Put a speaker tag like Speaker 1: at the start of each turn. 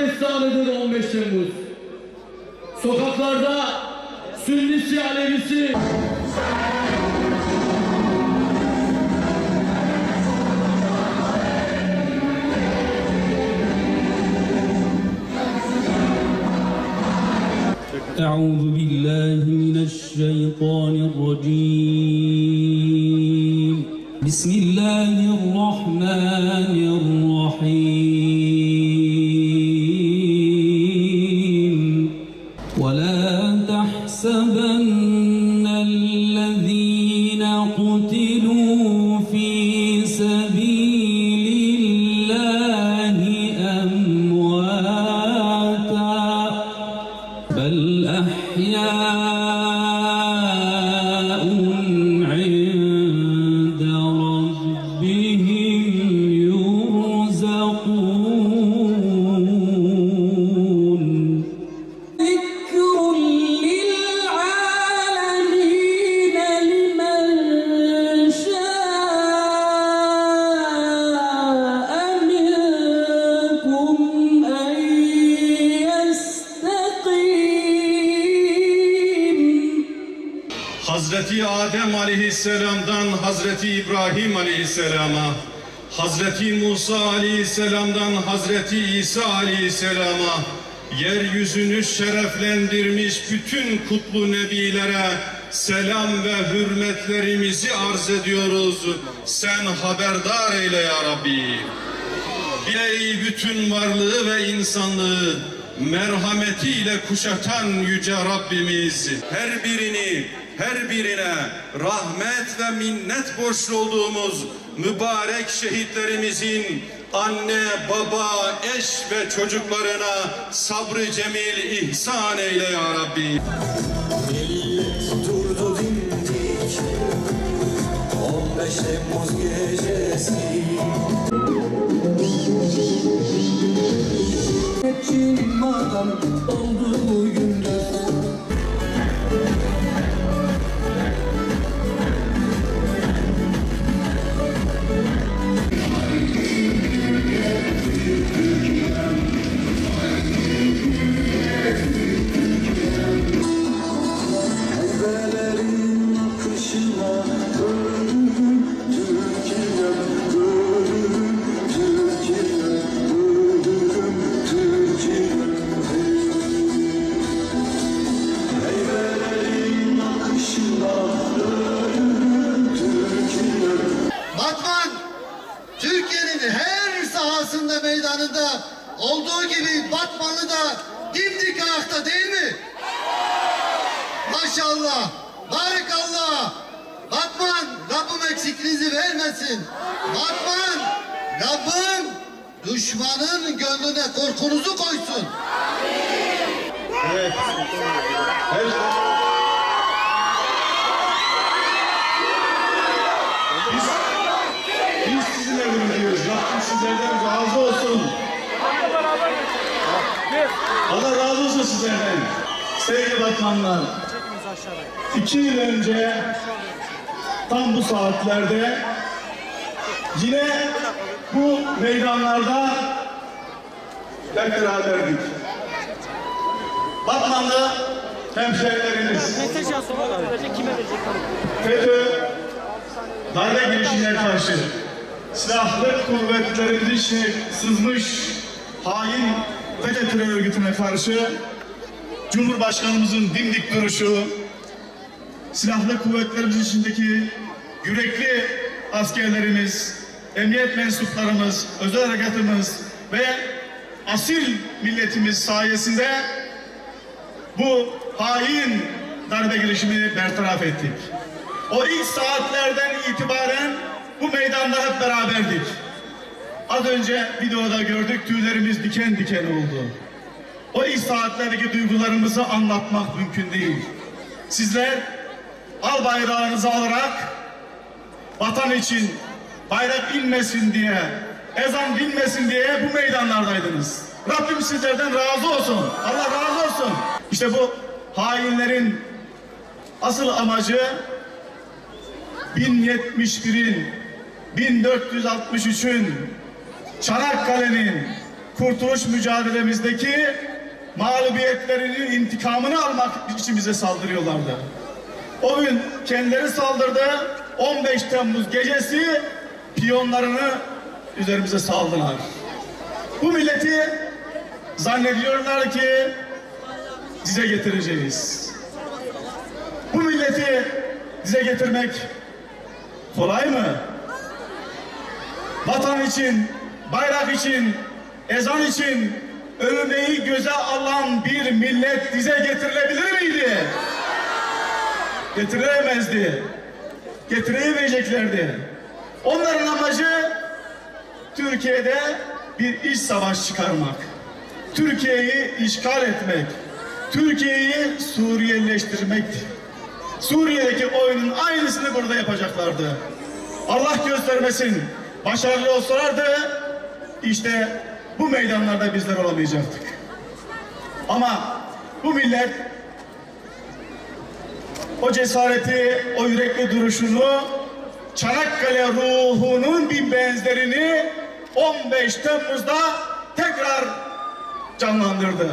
Speaker 1: destanıdır 15 Temmuz. Sokaklarda Sünnisi, Alevisi,
Speaker 2: أعوذ بالله من الشيطان الرجيم بسم الله الرحمن الرحيم ولا تحسبن الذين قتلوا في سبيل الله أمواتا بل أحياء عند ربهم يرزقون ذكر للعالمين لمن شاء منكم أن يستقيم.
Speaker 3: Hazreti Adem Aleyhisselam'dan Hazreti İbrahim Aleyhisselam'a, Hazreti Musa Aleyhisselam'dan Hazreti İsa Aleyhisselam'a, yeryüzünü şereflendirmiş bütün kutlu nebilere selam ve hürmetlerimizi arz ediyoruz. Sen haberdar eyle ya Rabbi. Ey bütün varlığı ve insanlığı merhametiyle kuşatan yüce Rabbimiz, her birine rahmet ve minnet borçlu olduğumuz mübarek şehitlerimizin anne, baba, eş ve çocuklarına sabrı cemil ihsan eyle ya Rabbi.
Speaker 4: Millet durdu dimdik 15 Temmuz gecesi. Hepçinin adam oldu bugündür. Heybelerin akışına ölürüm Türkiye'm, ölürüm Türkiye'm, ölürüm Türkiye'm. Heybelerin akışına ölürüm Türkiye'm.
Speaker 5: Batman, Türkiye'nin her sahasında, meydanında olduğu gibi Batmanlı da dimdik ayakta değil mi? Maşallah, barakallah. Batman, Rabbim eksikliğinizi vermesin. Batman, Rabbim düşmanın gönlüne korkunuzu koysun.
Speaker 3: Evet. Biz sizinle gururluyuz. Rabbim sizlerden razı olsun. Allah razı olsun sizlerden. Sevgili Batmanlılar, 2 yıl önce tam bu saatlerde yine bu meydanlarda hep beraberdik. Batmanlı hemşehrilerimiz FETÖ darbe girişimine karşı silahlı kuvvetlerimizin içine sızmış hain FETÖ terör örgütüne karşı Cumhurbaşkanımızın dimdik duruşu, silahlı kuvvetlerimizin içindeki yürekli askerlerimiz, emniyet mensuplarımız, özel harekatımız ve asil milletimiz sayesinde bu hain darbe girişimini bertaraf ettik. O ilk saatlerden itibaren bu meydanda hep beraberdik. Az önce videoda gördük, tüylerimiz diken diken oldu. O ilk saatlerdeki duygularımızı anlatmak mümkün değil. Sizler al bayrağınızı alarak vatan için bayrak inmesin diye, ezan dinmesin diye bu meydanlardaydınız. Rabbim sizlerden razı olsun. Allah razı olsun. İşte bu hainlerin asıl amacı 1071'in, 1463'ün, Çanakkale'nin, kurtuluş mücadelemizdeki mağlubiyetlerinin intikamını almak için bize saldırıyorlardı. O gün kendileri saldırdı. 15 Temmuz gecesi piyonlarını üzerimize saldılar. Bu milleti zannediyorlar ki dize getireceğiz. Bu milleti dize getirmek kolay mı? Vatan için, bayrak için, ezan için ölmeyi göze alan bir millet dize getirilebilir miydi? Getirilemezdi. Getiremeyeceklerdi. Onların amacı Türkiye'de bir iç savaş çıkarmak. Türkiye'yi işgal etmek. Türkiye'yi Suriyelileştirmekti. Suriye'deki oyunun aynısını burada yapacaklardı. Allah göstermesin. Başarılı olsalardı işte bu meydanlarda bizler olamayacaktık. Ama bu millet o cesareti, o yürekli duruşunu, Çanakkale ruhunun bir benzerini 15 Temmuz'da tekrar canlandırdı.